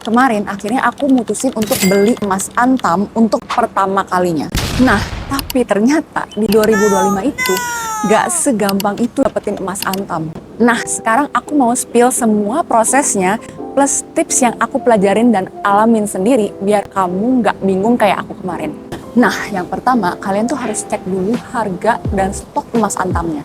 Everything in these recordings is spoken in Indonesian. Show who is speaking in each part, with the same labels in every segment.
Speaker 1: Kemarin akhirnya aku mutusin untuk beli emas Antam untuk pertama kalinya. Nah, tapi ternyata di 2025 itu gak segampang itu dapetin emas Antam. Nah, sekarang aku mau spill semua prosesnya plus tips yang aku pelajarin dan alamin sendiri biar kamu gak bingung kayak aku kemarin. Nah, yang pertama, kalian tuh harus cek dulu harga dan stok emas Antamnya.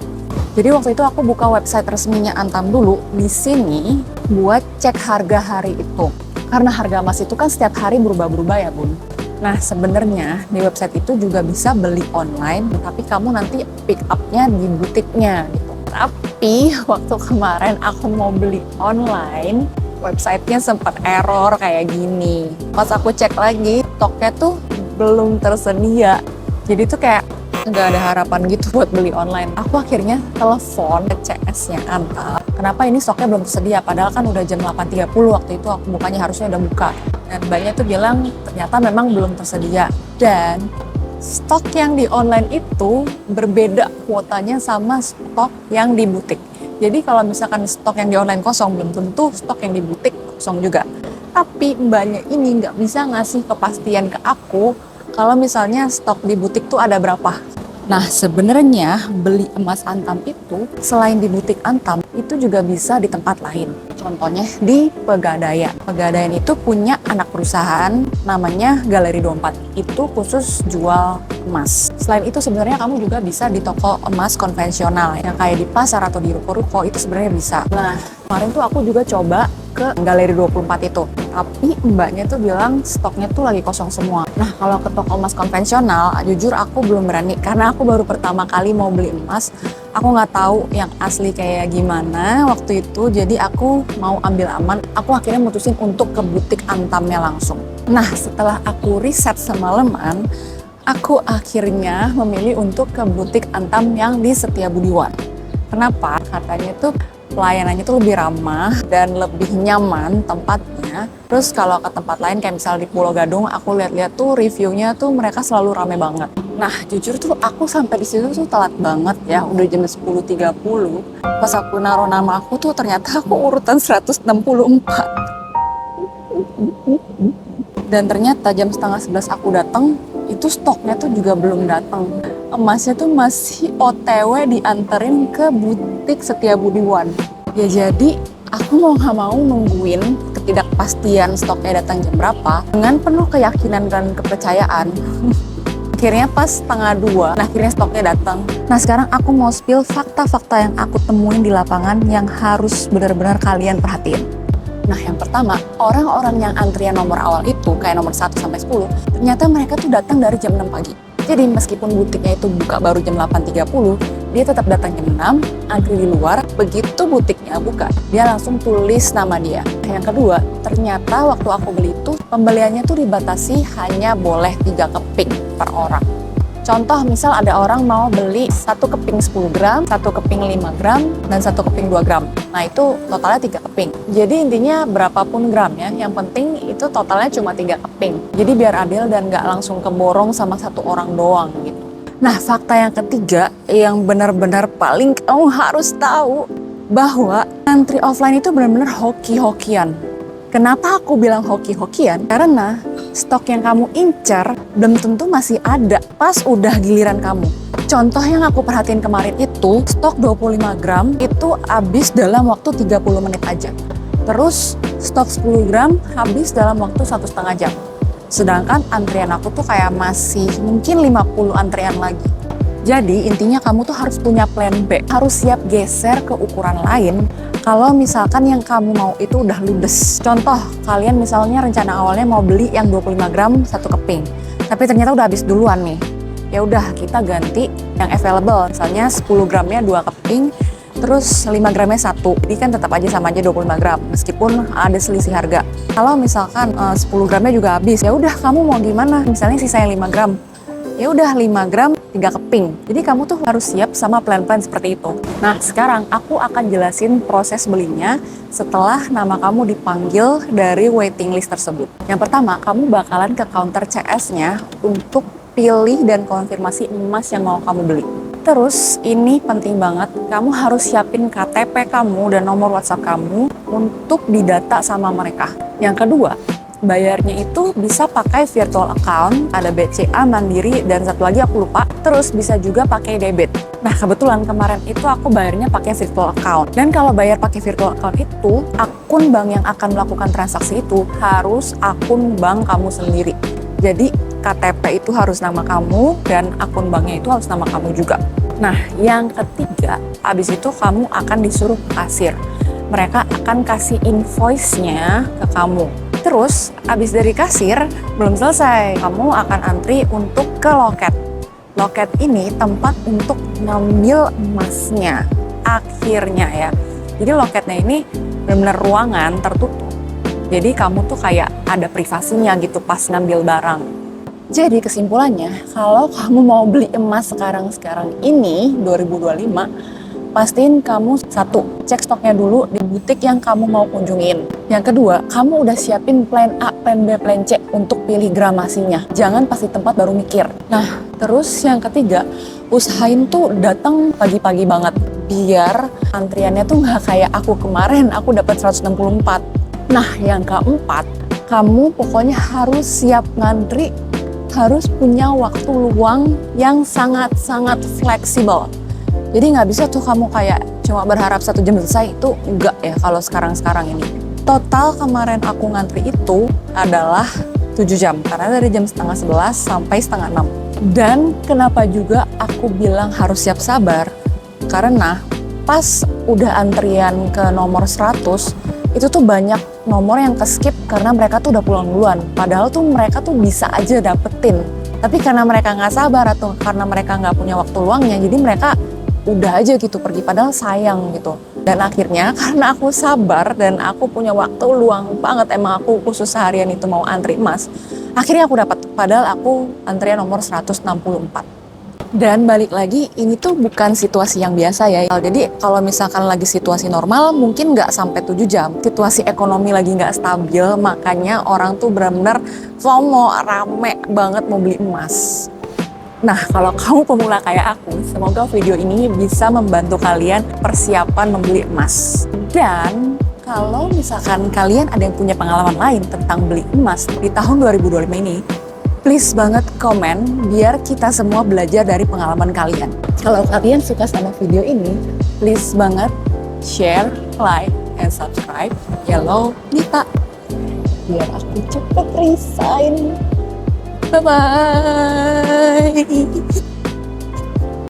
Speaker 1: Jadi waktu itu aku buka website resminya Antam dulu di sini buat cek harga hari itu. Karena harga emas itu kan setiap hari berubah-berubah ya bun. Nah sebenarnya di website itu juga bisa beli online, tapi kamu nanti pick up-nya di butiknya gitu. Tapi waktu kemarin aku mau beli online, websitenya sempat error kayak gini. Pas aku cek lagi, stoknya tuh belum tersedia. Jadi tuh kayak nggak ada harapan gitu buat beli online. Aku akhirnya telepon ke CS-nya Antam. Kenapa ini stoknya belum tersedia? Padahal kan udah jam 8.30 waktu itu aku bukanya, harusnya udah buka. Dan banyak tuh bilang ternyata memang belum tersedia. Dan stok yang di online itu berbeda kuotanya sama stok yang di butik. Jadi kalau misalkan stok yang di online kosong, belum tentu stok yang di butik kosong juga. Tapi mbaknya ini nggak bisa ngasih kepastian ke aku kalau misalnya stok di butik tuh ada berapa. Nah sebenarnya beli emas Antam itu selain di butik Antam itu juga bisa di tempat lain. Contohnya di Pegadaian. Pegadaian itu punya anak perusahaan namanya Galeri 24. Itu khusus jual emas. Selain itu sebenarnya kamu juga bisa di toko emas konvensional yang kayak di pasar atau di ruko-ruko, itu sebenarnya bisa. Nah kemarin tuh aku juga coba ke Galeri 24 itu. Tapi mbaknya tuh bilang stoknya tuh lagi kosong semua. Nah kalau ke toko emas konvensional, jujur aku belum berani karena aku baru pertama kali mau beli emas. Aku nggak tahu yang asli kayak gimana waktu itu. Jadi aku mau ambil aman. Aku akhirnya mutusin untuk ke butik Antamnya langsung. Nah setelah aku riset semalaman, aku akhirnya memilih untuk ke butik Antam yang di Setiabudiwan. Kenapa? Katanya tuh pelayanannya tuh lebih ramah dan lebih nyaman tempatnya. Terus kalau ke tempat lain kayak misal di Pulau Gadung, aku lihat-lihat tuh reviewnya tuh mereka selalu rame banget. Nah jujur tuh aku sampai di situ tuh telat banget ya, udah jam 10.30. Pas aku naruh nama aku tuh ternyata aku urutan 164. Dan ternyata jam setengah 11 aku datang, itu stoknya tuh juga belum datang. Emasnya tuh masih OTW dianterin ke butik Setiabudiwan. Ya jadi aku mau nggak mau nungguin ketidakpastian stoknya datang jam berapa dengan penuh keyakinan dan kepercayaan. Akhirnya pas setengah 2, nah akhirnya stoknya datang. Nah sekarang aku mau spill fakta-fakta yang aku temuin di lapangan yang harus benar-benar kalian perhatiin. Nah yang pertama, orang-orang yang antrian nomor awal itu kayak nomor 1 sampai 10, ternyata mereka tuh datang dari jam 6 pagi. Jadi meskipun butiknya itu buka baru jam 8.30, dia tetap datang jam 6, antri di luar. Begitu butiknya buka, dia langsung tulis nama dia. Yang kedua, ternyata waktu aku beli itu, pembeliannya tuh dibatasi hanya boleh 3 keping per orang. Contoh misal ada orang mau beli 1 keping 10 gram, 1 keping 5 gram, dan 1 keping 2 gram. Nah itu totalnya 3 keping. Jadi intinya berapapun gramnya, yang penting itu totalnya cuma 3 keping. Jadi biar adil dan nggak langsung keborong sama 1 orang doang gitu. Nah fakta yang ketiga yang benar-benar paling kamu harus tahu, bahwa antri offline itu benar-benar hoki-hokian. Kenapa aku bilang hoki-hokian? Karena stok yang kamu incar belum tentu masih ada pas udah giliran kamu. Contoh yang aku perhatiin kemarin itu, stok 25 gram itu habis dalam waktu 30 menit aja. Terus stok 10 gram habis dalam waktu 1,5 jam. Sedangkan antrian aku tuh kayak masih mungkin 50 antrian lagi. Jadi intinya kamu tuh harus punya plan B, harus siap geser ke ukuran lain kalau misalkan yang kamu mau itu udah ludes. Contoh, kalian misalnya rencana awalnya mau beli yang 25 gram 1 keping, tapi ternyata udah habis duluan nih. Ya udah kita ganti yang available, misalnya 10 gramnya 2 keping, terus 5 gramnya 1. Jadi kan tetap aja sama aja 25 gram, meskipun ada selisih harga. Kalau misalkan 10 gramnya juga habis, ya udah kamu mau gimana? Misalnya sisanya 5 gram. Ya udah 5 gram 3 keping. Jadi kamu tuh harus siap sama plan-plan seperti itu. Nah sekarang aku akan jelasin proses belinya setelah nama kamu dipanggil dari waiting list tersebut. Yang pertama, kamu bakalan ke counter CS-nya untuk pilih dan konfirmasi emas yang mau kamu beli. Terus ini penting banget, kamu harus siapin KTP kamu dan nomor WhatsApp kamu untuk didata sama mereka. Yang kedua, bayarnya itu bisa pakai virtual account, ada BCA, Mandiri, dan satu lagi aku lupa. Terus bisa juga pakai debit. Nah kebetulan kemarin itu aku bayarnya pakai virtual account. Dan kalau bayar pakai virtual account itu, akun bank yang akan melakukan transaksi itu harus akun bank kamu sendiri. Jadi KTP itu harus nama kamu dan akun banknya itu harus nama kamu juga. Nah, yang ketiga, abis itu kamu akan disuruh ke kasir. Mereka akan kasih invoice-nya ke kamu. Terus, abis dari kasir, belum selesai. Kamu akan antri untuk ke loket. Loket ini tempat untuk ngambil emasnya. Akhirnya ya. Jadi loketnya ini benar-benar ruangan tertutup. Jadi kamu tuh kayak ada privasinya gitu pas ngambil barang. Jadi kesimpulannya, kalau kamu mau beli emas sekarang ini 2025, pastiin kamu satu, cek stoknya dulu di butik yang kamu mau kunjungin. Yang kedua, kamu udah siapin plan A, plan B, plan C untuk pilih gramasinya. Jangan pas di tempat baru mikir. Nah, terus yang ketiga, usahain tuh datang pagi-pagi banget. Biar antriannya tuh nggak kayak aku kemarin, aku dapat 164. Nah, yang keempat, kamu pokoknya harus siap ngantri, harus punya waktu luang yang sangat-sangat fleksibel. Jadi nggak bisa tuh kamu kayak cuma berharap 1 jam selesai, itu enggak ya kalau sekarang-sekarang ini. Total kemarin aku ngantri itu adalah 7 jam, karena dari jam setengah 11 sampai setengah 6. Dan kenapa juga aku bilang harus siap sabar, karena pas udah antrian ke nomor 100, itu tuh banyak nomor yang ke-skip karena mereka tuh udah pulang duluan. Padahal tuh mereka tuh bisa aja dapetin. Tapi karena mereka nggak sabar atau karena mereka nggak punya waktu luangnya, jadi mereka udah aja gitu pergi. Padahal sayang gitu. Dan akhirnya karena aku sabar dan aku punya waktu luang banget, emang aku khusus seharian itu mau antri emas, akhirnya aku dapat. Padahal aku antrian nomor 164. Dan balik lagi, ini tuh bukan situasi yang biasa ya. Jadi kalau misalkan lagi situasi normal, mungkin nggak sampai 7 jam. Situasi ekonomi lagi nggak stabil, makanya orang tuh benar-benar FOMO, rame banget mau beli emas. Nah, kalau kamu pemula kayak aku, semoga video ini bisa membantu kalian persiapan membeli emas. Dan kalau misalkan kalian ada yang punya pengalaman lain tentang beli emas di tahun 2025 ini, please banget komen biar kita semua belajar dari pengalaman kalian. Kalau kalian suka sama video ini, please banget share, like, and subscribe Yellow Nita biar aku cepet resign. Bye-bye.